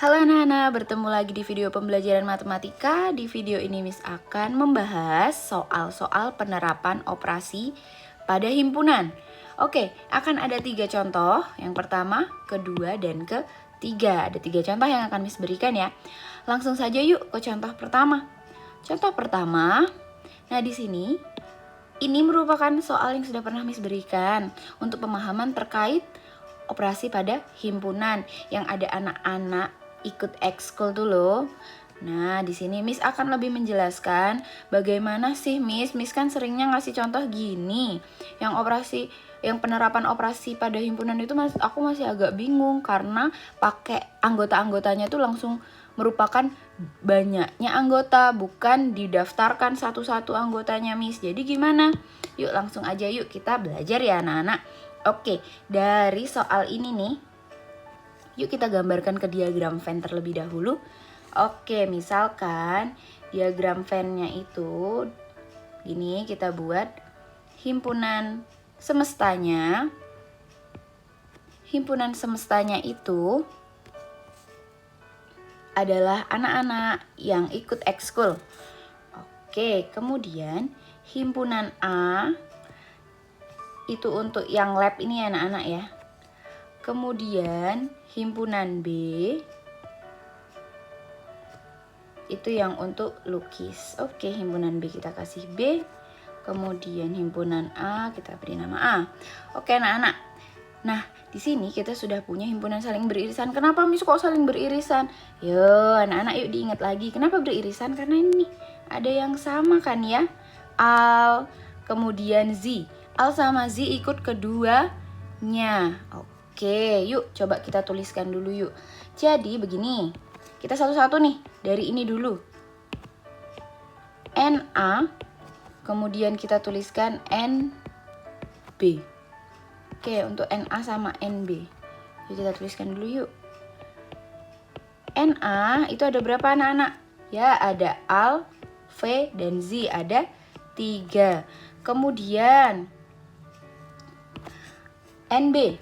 Halo anak-anak, bertemu lagi di video pembelajaran matematika. Di video ini Miss akan membahas soal-soal penerapan operasi pada himpunan. Oke, akan ada 3 contoh. Yang pertama, kedua, dan ketiga. Ada 3 contoh yang akan Miss berikan ya. Langsung saja yuk ke contoh pertama. Contoh pertama, nah di sini ini merupakan soal yang sudah pernah Miss berikan untuk pemahaman terkait operasi pada himpunan yang ada anak-anak ikut ekskul tuh loh. Nah, di sini Miss akan lebih menjelaskan bagaimana sih Miss kan seringnya ngasih contoh gini. Yang penerapan operasi pada himpunan itu aku masih agak bingung karena pakai anggota-anggotanya tuh langsung merupakan banyaknya anggota, bukan didaftarkan satu-satu anggotanya Miss. Jadi gimana? Yuk langsung aja yuk kita belajar ya anak-anak. Oke, dari soal ini nih, yuk kita gambarkan ke diagram Venn terlebih dahulu. Oke, misalkan diagram Venn-nya itu gini, kita buat himpunan semestanya. Himpunan semestanya itu adalah anak-anak yang ikut ekskul. Oke, kemudian himpunan A itu untuk yang lab ini ya anak-anak ya. Kemudian himpunan B itu yang untuk lukis. Oke, himpunan B kita kasih B. Kemudian himpunan A kita beri nama A. Oke anak-anak. Nah, di sini kita sudah punya himpunan saling beririsan. Kenapa Miss kok saling beririsan? Yo, anak-anak yuk diingat lagi. Kenapa beririsan? Karena ini ada yang sama kan ya. Al, kemudian Z. Al sama Z ikut keduanya. Oke, yuk coba kita tuliskan dulu yuk. Jadi begini, kita satu-satu nih, dari ini dulu. NA, kemudian kita tuliskan NB. Oke, untuk NA sama NB. Yuk kita tuliskan dulu yuk. NA itu ada berapa anak-anak? Ya, ada Al, V, dan Z, ada 3. Kemudian NB.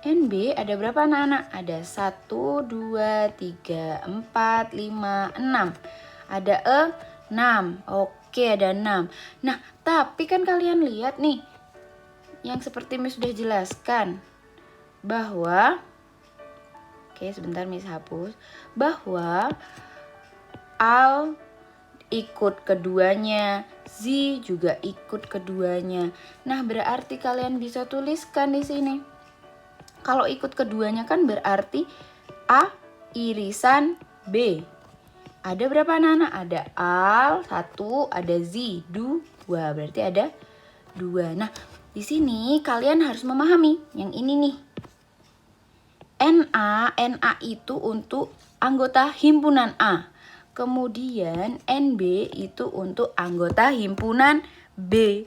NB ada berapa anak-anak? Ada 1, 2, 3, 4, 5, 6. Ada 6. Oke, ada 6. Nah, tapi kan kalian lihat nih, yang seperti Miss sudah jelaskan, bahwa, oke sebentar Miss hapus, bahwa Al ikut keduanya, Z juga ikut keduanya. Nah, berarti kalian bisa tuliskan di sini. Kalau ikut keduanya kan berarti A irisan B. Ada berapa anak-anak? Ada Al 1, ada Z 2. Berarti ada 2. Nah, di sini kalian harus memahami yang ini nih. NA itu untuk anggota himpunan A. Kemudian NB itu untuk anggota himpunan B.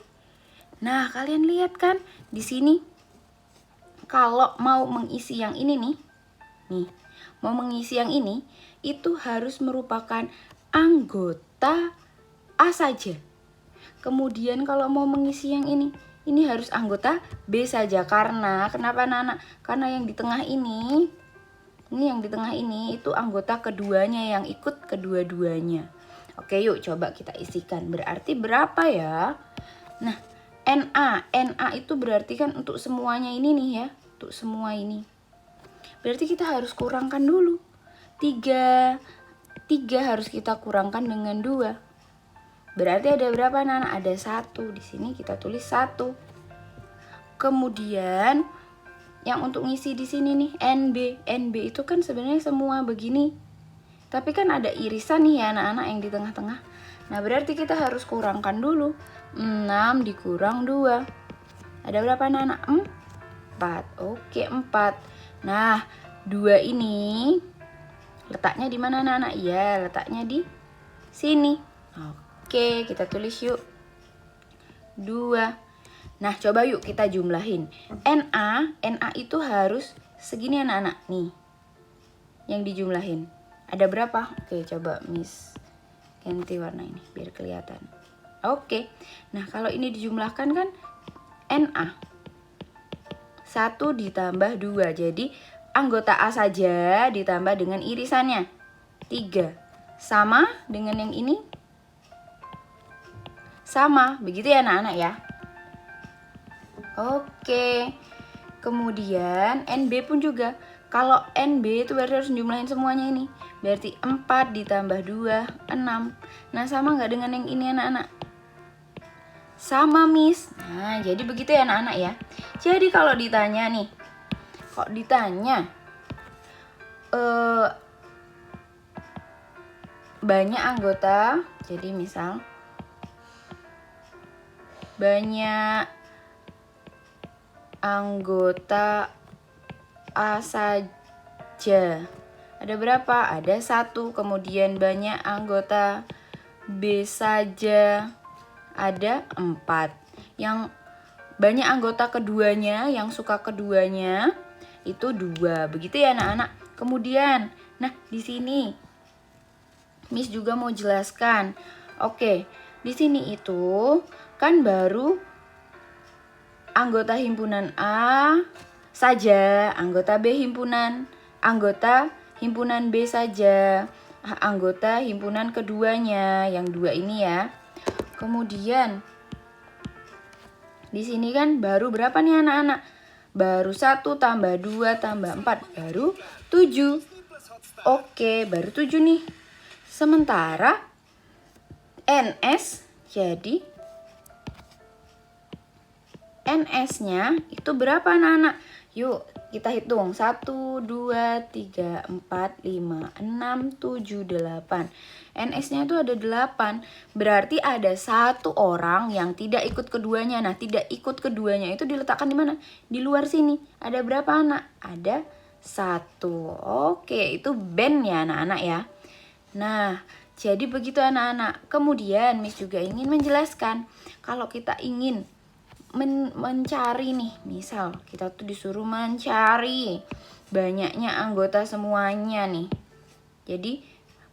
Nah, kalian lihat kan di sini kalau mau mengisi yang ini nih, mau mengisi yang ini itu harus merupakan anggota A saja. Kemudian kalau mau mengisi yang ini harus anggota B saja. Karena kenapa anak-anak? Karena yang di tengah ini yang di tengah ini itu anggota keduanya yang ikut kedua-duanya. Oke, yuk coba kita isikan. Berarti berapa ya? Nah, NA itu berarti kan untuk semuanya ini nih ya. Untuk semua ini. Berarti kita harus kurangkan dulu. 3 harus kita kurangkan dengan 2. Berarti ada berapa anak-anak? Ada 1. Di sini kita tulis 1. Kemudian yang untuk ngisi di sini nih NB itu kan sebenarnya semua begini. Tapi kan ada irisan nih ya anak-anak yang di tengah-tengah. Nah, berarti kita harus kurangkan dulu. 6 dikurang 2. Ada berapa anak-anak? 4. Oke, 4. Nah, 2 ini letaknya di mana anak-anak? Ya, letaknya di sini. Oke, kita tulis yuk. 2. Nah, coba yuk kita jumlahin. NA itu harus segini anak-anak. Nih, yang dijumlahin. Ada berapa? Oke, coba Miss ganti warna ini biar kelihatan. Oke, nah kalau ini dijumlahkan kan NA 1 ditambah 2. Jadi anggota A saja ditambah dengan irisannya 3. Sama dengan yang ini? Sama, begitu ya anak-anak ya. Oke. Kemudian NB pun juga. Kalau NB itu berarti harus jumlahin semuanya ini. Berarti 4 ditambah 2, 6. Nah, sama nggak dengan yang ini anak-anak? Sama, Miss. Nah, jadi begitu ya anak-anak ya. Jadi kalau ditanya nih, kok ditanya banyak anggota, jadi misal banyak anggota A saja. Ada berapa? Ada 1. Kemudian banyak anggota B saja. Ada 4. Yang banyak anggota keduanya, yang suka keduanya itu 2. Begitu ya anak-anak. Kemudian, nah di sini Miss juga mau jelaskan. Oke, di sini itu kan baru anggota himpunan A saja, anggota B anggota himpunan B saja, anggota himpunan keduanya, yang 2 ini ya. Kemudian di sini kan baru berapa nih anak-anak? Baru 1 tambah 2 tambah 4, baru 7. Oke, baru 7 nih. Sementara NS, jadi NS-nya itu berapa anak-anak? Yuk kita hitung. 1, 2, 3, 4, 5, 6, 7, 8. NS-nya itu ada 8. Berarti ada 1 orang yang tidak ikut keduanya. Nah, tidak ikut keduanya itu diletakkan di mana? Di luar sini. Ada berapa anak? Ada 1. Oke, itu band ya anak-anak ya. Nah, jadi begitu anak-anak. Kemudian Miss juga ingin menjelaskan, kalau kita ingin mencari nih, misal kita tuh disuruh mencari banyaknya anggota semuanya nih. Jadi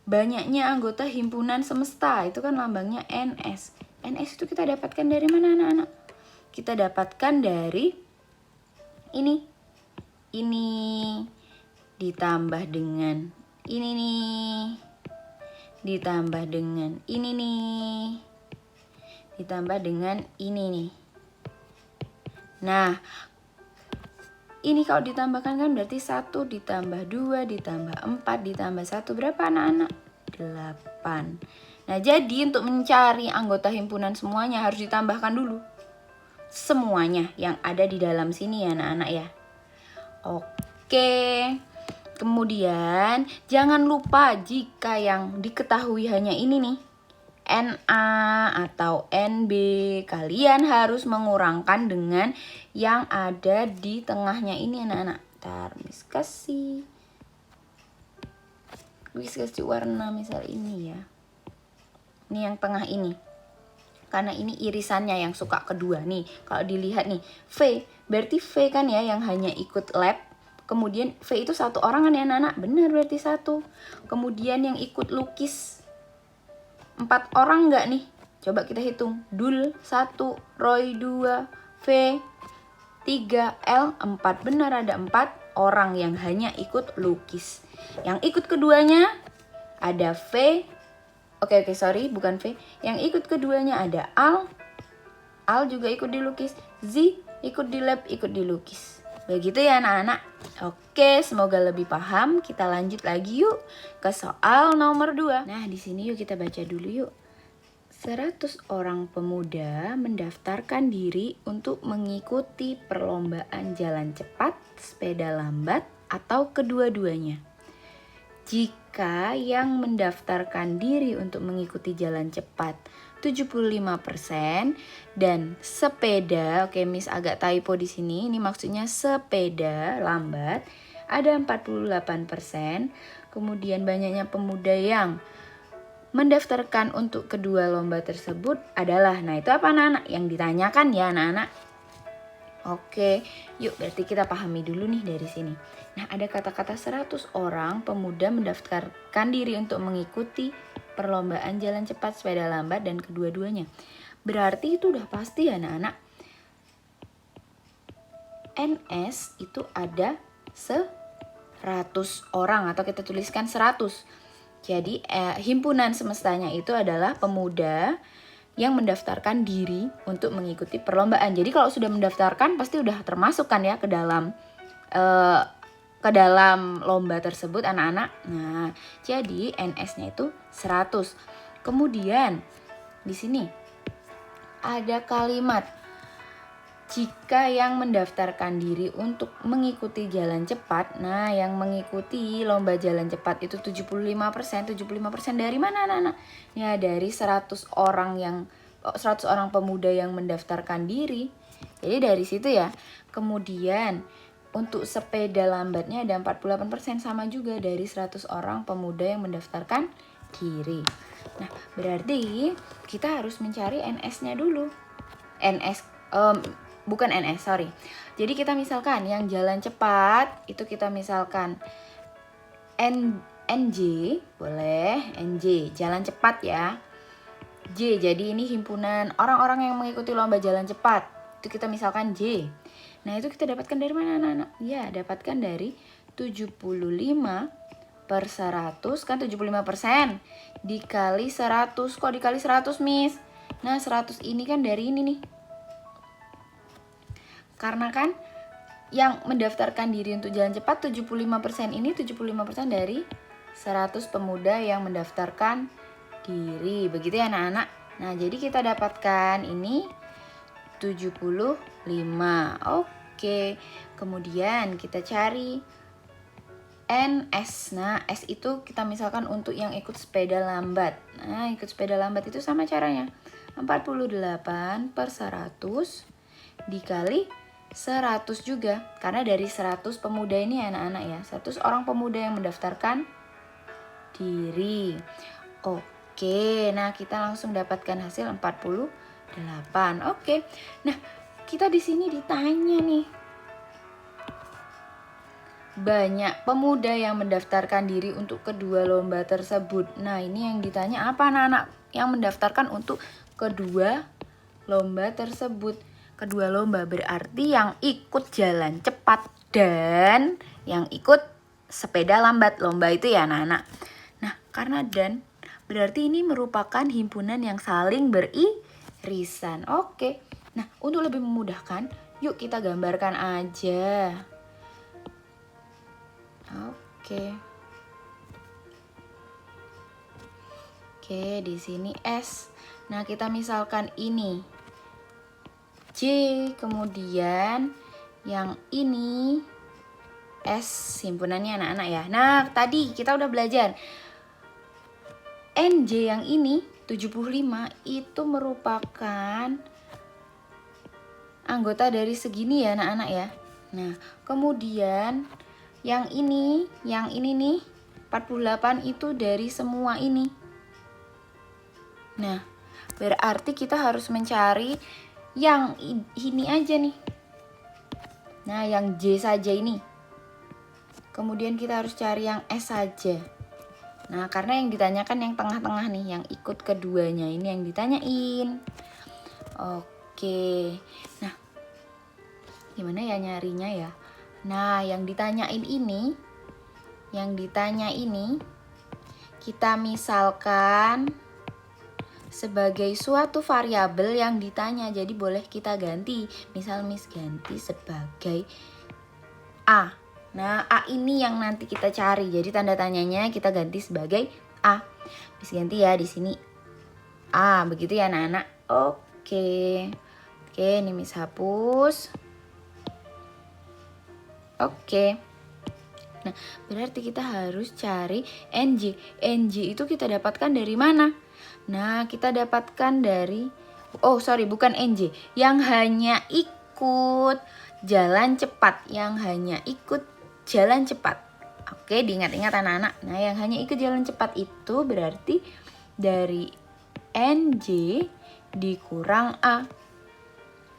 banyaknya anggota himpunan semesta, itu kan lambangnya NS. NS itu kita dapatkan dari mana anak-anak? Kita dapatkan dari ini ditambah dengan ini nih, ditambah dengan ini nih, ditambah dengan ini nih. Nah, ini kalau ditambahkan kan berarti 1 ditambah 2 ditambah 4 ditambah 1 berapa anak-anak? 8. Nah, jadi untuk mencari anggota himpunan semuanya harus ditambahkan dulu semuanya yang ada di dalam sini ya anak-anak ya. Oke. Kemudian jangan lupa jika yang diketahui hanya ini nih, NA atau NB, kalian harus mengurangkan dengan yang ada di tengahnya ini anak-anak. Ntar Miss kasih warna misal ini ya. Ini yang tengah ini. Karena ini irisannya yang suka kedua nih. Kalau dilihat nih, V, berarti V kan ya yang hanya ikut lab. Kemudian V itu 1 orang kan ya anak-anak. Benar, berarti 1. Kemudian yang ikut lukis 4 orang nggak nih? Coba kita hitung. Dul 1, Roy 2, V 3, L 4. Benar, ada 4 orang yang hanya ikut lukis. Yang ikut keduanya ada V. Oke, sorry, bukan V. Yang ikut keduanya ada Al. Al juga ikut dilukis. Z ikut di lab, ikut dilukis. Begitu ya anak-anak. Oke, semoga lebih paham. Kita lanjut lagi yuk ke soal nomor 2. Nah, di sini yuk kita baca dulu yuk. 100 orang pemuda mendaftarkan diri untuk mengikuti perlombaan jalan cepat, sepeda lambat, atau kedua-duanya. Jika yang mendaftarkan diri untuk mengikuti jalan cepat 75% dan sepeda, oke Miss agak typo di sini, ini maksudnya sepeda lambat ada 48%. Kemudian banyaknya pemuda yang mendaftarkan untuk kedua lomba tersebut adalah, nah itu apa anak-anak? Yang ditanyakan ya anak-anak. Oke, yuk berarti kita pahami dulu nih dari sini. Nah, ada kata-kata 100 orang pemuda mendaftarkan diri untuk mengikuti perlombaan jalan cepat, sepeda lambat, dan kedua-duanya. Berarti itu udah pasti ya anak-anak. NS itu ada 10 orang atau kita tuliskan 100. Jadi himpunan semestanya itu adalah pemuda yang mendaftarkan diri untuk mengikuti perlombaan. Jadi kalau sudah mendaftarkan pasti udah termasuk kan ya ke dalam lomba tersebut anak-anak. Nah, jadi NS-nya itu 100. Kemudian di sini ada kalimat jika yang mendaftarkan diri untuk mengikuti jalan cepat. Nah, yang mengikuti lomba jalan cepat itu 75%. 75% dari mana anak-anak? Ya, dari 100 orang pemuda yang mendaftarkan diri. Jadi dari situ ya. Kemudian untuk sepeda lambatnya ada 48%, sama juga dari 100 orang pemuda yang mendaftarkan diri. Nah, berarti kita harus mencari NS-nya dulu. Jadi kita misalkan yang jalan cepat itu kita misalkan NJ, boleh NJ, jalan cepat ya. J, jadi ini himpunan orang-orang yang mengikuti lomba jalan cepat. Itu kita misalkan J. Nah, itu kita dapatkan dari mana anak-anak? Ya, dapatkan dari 75/100 kan 75% dikali 100. Kok dikali 100, Miss? Nah, 100 ini kan dari ini nih. Karena kan yang mendaftarkan diri untuk jalan cepat 75% ini 75% dari 100 pemuda yang mendaftarkan diri. Begitu ya anak-anak. Nah, jadi kita dapatkan ini 75. Oke. Kemudian kita cari NS. Nah, S itu kita misalkan untuk yang ikut sepeda lambat. Nah, ikut sepeda lambat itu sama caranya. 48/100 dikali 100 juga. Karena dari 100 pemuda ini anak-anak ya. 100 orang pemuda yang mendaftarkan diri. Oke, nah kita langsung dapatkan hasil 48. Oke. Nah, kita di sini ditanya nih. Banyak pemuda yang mendaftarkan diri untuk kedua lomba tersebut. Nah, ini yang ditanya apa anak-anak yang mendaftarkan untuk kedua lomba tersebut. Kedua lomba berarti yang ikut jalan cepat dan yang ikut sepeda lambat. Lomba itu ya anak-anak. Nah, karena dan berarti ini merupakan himpunan yang saling beririsan. Oke. Nah, untuk lebih memudahkan, yuk kita gambarkan aja. Oke. Oke, di sini S. Nah, kita misalkan ini J, kemudian yang ini S, himpunannya anak-anak ya. Nah, tadi kita udah belajar NJ yang ini 75 itu merupakan anggota dari segini ya anak-anak ya. Nah, kemudian yang ini nih 48 itu dari semua ini. Nah, berarti kita harus mencari yang ini aja nih. Nah, yang J saja ini. Kemudian kita harus cari yang S saja. Nah, karena yang ditanyakan yang tengah-tengah nih, yang ikut keduanya ini yang ditanyain. Oke. Nah, gimana ya nyarinya ya? Nah, yang ditanyain ini kita misalkan sebagai suatu variabel yang ditanya. Jadi boleh kita ganti. Misal Miss ganti sebagai A. Nah, A ini yang nanti kita cari. Jadi tanda tanyanya kita ganti sebagai A. Miss ganti ya di sini A. Begitu ya anak-anak. Oke. Oke, ini Miss hapus. Oke. Nah, berarti kita harus cari NJ. NJ itu kita dapatkan dari mana? Nah, kita dapatkan dari bukan NJ, yang hanya ikut jalan cepat, Oke, diingat-ingat anak-anak. Nah, yang hanya ikut jalan cepat itu berarti dari NJ dikurang A.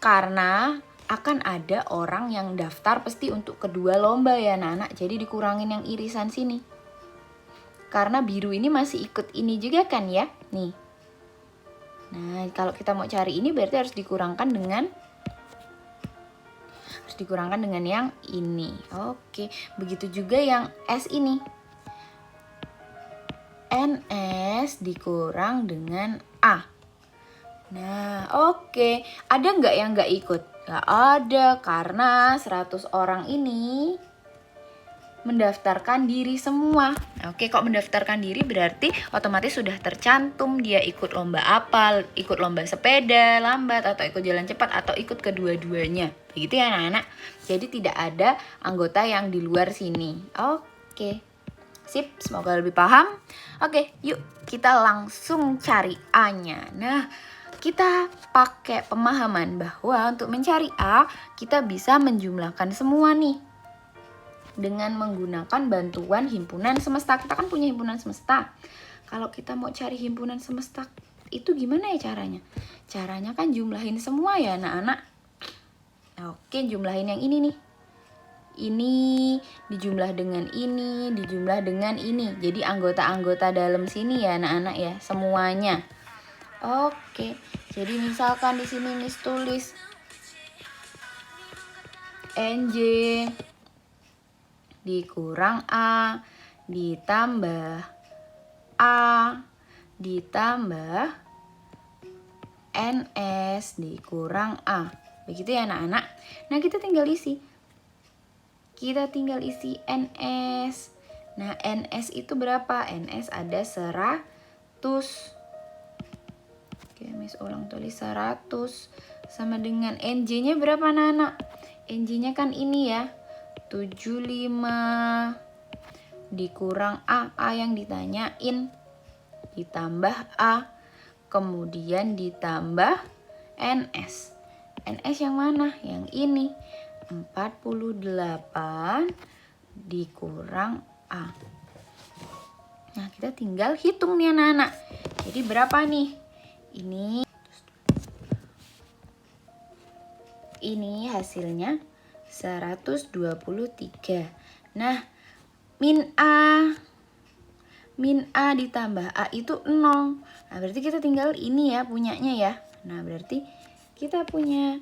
Karena akan ada orang yang daftar pasti untuk kedua lomba ya anak-anak. Jadi dikurangin yang irisan sini. Karena biru ini masih ikut ini juga kan ya. Nih. Nah, kalau kita mau cari ini berarti harus dikurangkan dengan terus dikurangkan dengan yang ini. Oke, begitu juga yang S ini. NS dikurang dengan A. Nah, oke. Ada nggak yang nggak ikut? Nggak ada, karena 100 orang ini mendaftarkan diri semua. Oke, kok mendaftarkan diri berarti otomatis sudah tercantum dia ikut lomba apa, ikut lomba sepeda lambat, atau ikut jalan cepat, atau ikut kedua-duanya. Begitu ya anak-anak. Jadi tidak ada anggota yang di luar sini. Oke. Sip, semoga lebih paham. Oke, yuk kita langsung cari A-nya. Nah, kita pakai pemahaman bahwa untuk mencari A, kita bisa menjumlahkan semua nih. Dengan menggunakan bantuan himpunan semesta. Kita kan punya himpunan semesta. Kalau kita mau cari himpunan semesta, itu gimana ya caranya? Caranya kan jumlahin semua ya anak-anak. Oke, jumlahin yang ini nih. Ini dijumlah dengan ini, dijumlah dengan ini. Jadi anggota-anggota dalam sini ya anak-anak ya, semuanya. Oke. Jadi misalkan di sini Miss tulis NJ dikurang A ditambah A ditambah NS dikurang A. Begitu ya anak-anak. Nah, kita tinggal isi. NS. Nah, NS itu berapa? NS ada 100. Oke, Miss ulang tulis 100. Sama dengan NJ-nya berapa anak-anak? NJ-nya kan ini ya, 75 dikurang A yang ditanyain, ditambah A, kemudian ditambah NS. NS yang mana? Yang ini, 48 dikurang A. Nah, kita tinggal hitung nih anak-anak. Jadi berapa nih? Ini hasilnya 123. Nah, min A ditambah A itu 0. Nah, berarti kita tinggal ini ya punyanya ya. Nah, berarti kita punya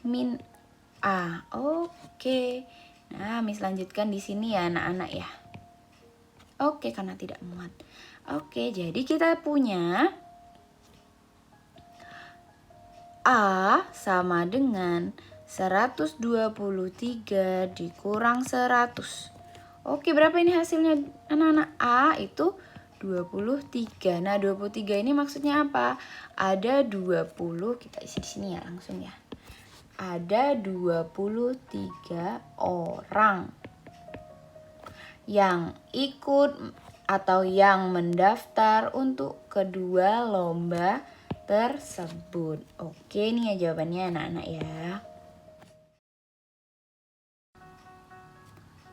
min A. Oke. Nah, Miss lanjutkan di sini ya anak-anak ya. Oke, karena tidak muat. Oke, jadi kita punya A sama dengan 123 dikurang 100. Oke, berapa ini hasilnya anak-anak? A itu 23. Nah, 23 ini maksudnya apa? Ada 20, kita isi di sini ya langsung ya. Ada 23 orang yang ikut atau yang mendaftar untuk kedua lomba tersebut. Oke, ini ya jawabannya anak-anak ya.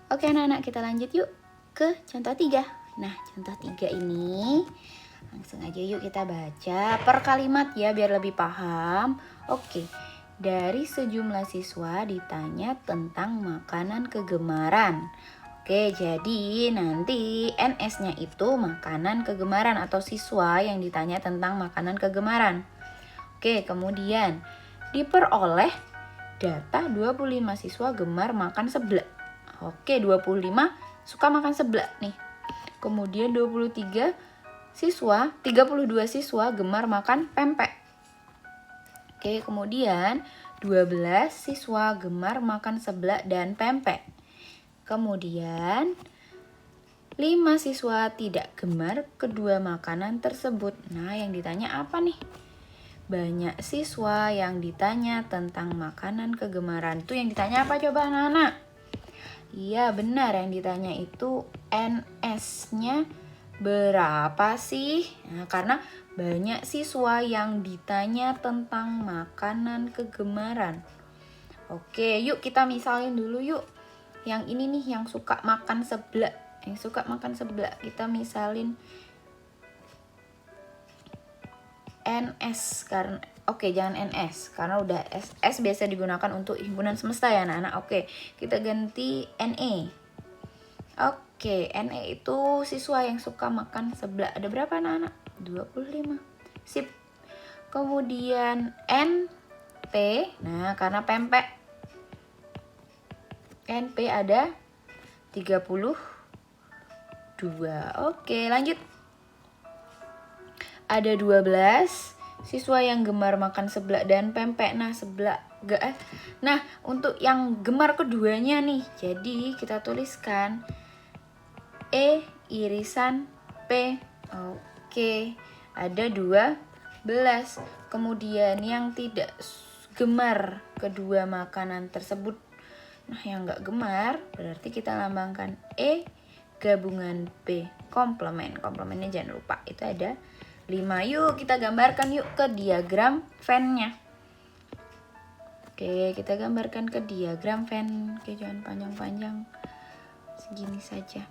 Oke anak-anak, kita lanjut yuk ke contoh 3. Nah, contoh 3 ini langsung aja yuk kita baca per kalimat ya biar lebih paham. Oke, dari sejumlah siswa ditanya tentang makanan kegemaran. Oke, jadi nanti NS-nya itu makanan kegemaran atau siswa yang ditanya tentang makanan kegemaran. Oke, kemudian diperoleh data 25 siswa gemar makan seblak. Oke, 25 suka makan seblak nih. Kemudian 32 siswa gemar makan pempek. Oke, kemudian 12 siswa gemar makan seblak dan pempek. Kemudian 5 siswa tidak gemar kedua makanan tersebut. Nah, yang ditanya apa nih? Banyak siswa yang ditanya tentang makanan kegemaran. Itu yang ditanya apa coba anak-anak? Iya, benar, yang ditanya itu NS-nya berapa sih? Nah, karena banyak siswa yang ditanya tentang makanan kegemaran. Oke, yuk kita misalin dulu yuk. Yang ini nih yang suka makan seblak. Kita misalin NS karena oke, jangan NS karena udah S biasa digunakan untuk himpunan semesta ya anak-anak. Oke, kita ganti NE. Oke, NE itu siswa yang suka makan seblak. Ada berapa anak-anak? 25. Sip. Kemudian NP, nah karena pempek NP ada 32. Oke, lanjut. Ada 12 siswa yang gemar makan seblak dan pempek. Nah, Nah, untuk yang gemar keduanya nih. Jadi, kita tuliskan E irisan P. Oke. Ada 12. Kemudian yang tidak gemar kedua makanan tersebut. Nah, yang enggak gemar berarti kita lambangkan E gabungan P. Komplemennya jangan lupa. Itu ada 5. Yuk kita gambarkan yuk ke diagram Venn-nya. Oke, kita gambarkan ke diagram Venn. Oke, jangan panjang-panjang. Segini saja.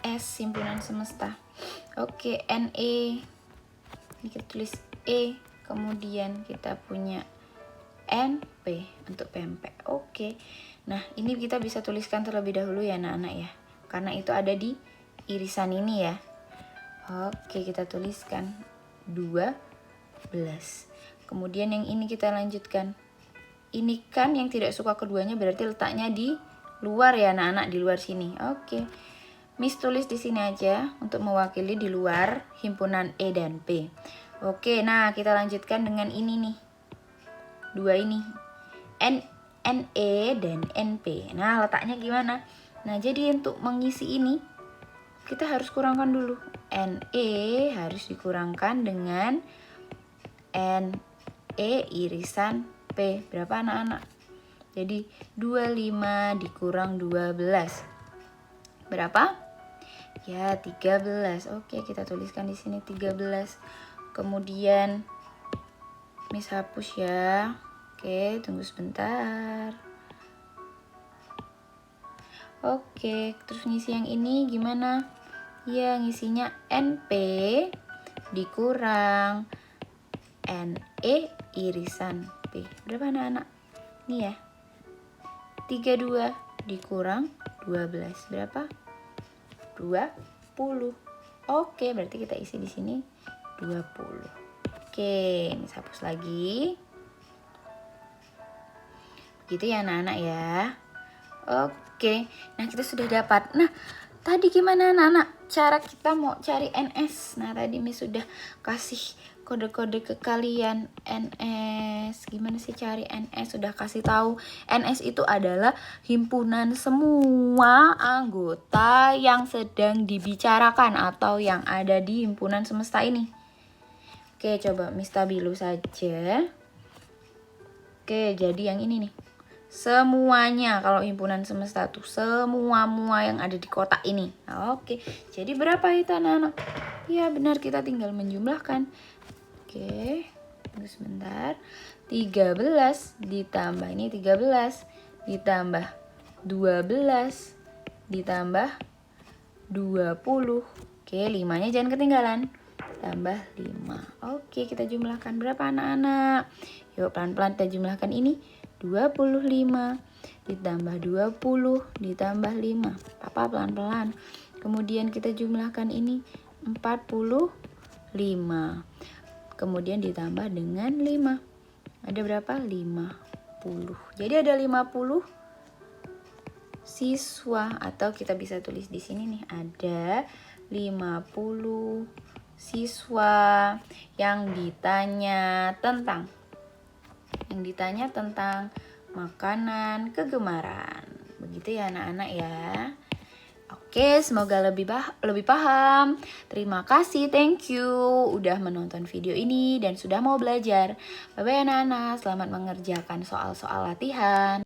S himpunan semesta. Oke, NE. Ini kita tulis E, kemudian kita punya NP untuk pempek. Oke. Nah, ini kita bisa tuliskan terlebih dahulu ya anak-anak ya. Karena itu ada di irisan ini ya. Oke, kita tuliskan 12. Kemudian yang ini kita lanjutkan. Ini kan yang tidak suka keduanya berarti letaknya di luar ya anak-anak, di luar sini. Oke. Miss tulis di sini aja untuk mewakili di luar himpunan E dan P. Oke, nah kita lanjutkan dengan ini nih. 2 ini. NE dan NP. Nah, letaknya gimana? Nah, jadi untuk mengisi ini kita harus kurangkan dulu. NE harus dikurangkan dengan NE irisan P. Berapa anak-anak? Jadi 25 dikurang 12. Berapa? Ya, 13. Oke, kita tuliskan di sini 13. Kemudian Miss hapus ya. Oke, tunggu sebentar. Oke, terus ngisi yang ini gimana? Ya, ngisinya NP dikurang NE irisan P. Berapa anak-anak? Ini ya. 32 dikurang 12. Berapa? 20. Oke, berarti kita isi di sini 20. Oke, ini hapus lagi. Gitu ya anak-anak ya. Oke, nah kita sudah dapat. Nah, tadi gimana anak-anak? Cara kita mau cari NS. Nah, tadi Miss sudah kasih kode-kode ke kalian. NS, gimana sih cari NS? Sudah kasih tahu. NS itu adalah himpunan semua anggota yang sedang dibicarakan atau yang ada di himpunan semesta ini. Oke, coba Miss tabilu saja. Oke, jadi yang ini nih. Semuanya, kalau himpunan semesta tuh semua yang ada di kotak ini. Oke, jadi berapa itu anak-anak? Ya benar, kita tinggal menjumlahkan. Oke, tunggu sebentar. 13 ditambah ini 13 ditambah 12 ditambah 20. Oke, 5-nya jangan ketinggalan. Tambah 5. Oke, kita jumlahkan berapa anak-anak? Yuk pelan-pelan kita jumlahkan ini. 25 ditambah 20 ditambah 5. Papa pelan-pelan. Kemudian kita jumlahkan ini 45. Kemudian ditambah dengan 5. Ada berapa? 50. Jadi ada 50 siswa, atau kita bisa tulis di sini nih, ada 50 siswa yang ditanya tentang makanan kegemaran. Begitu ya anak-anak ya. Oke, semoga lebih paham. Terima kasih, thank you udah menonton video ini dan sudah mau belajar. Bye-bye anak-anak, selamat mengerjakan soal-soal latihan.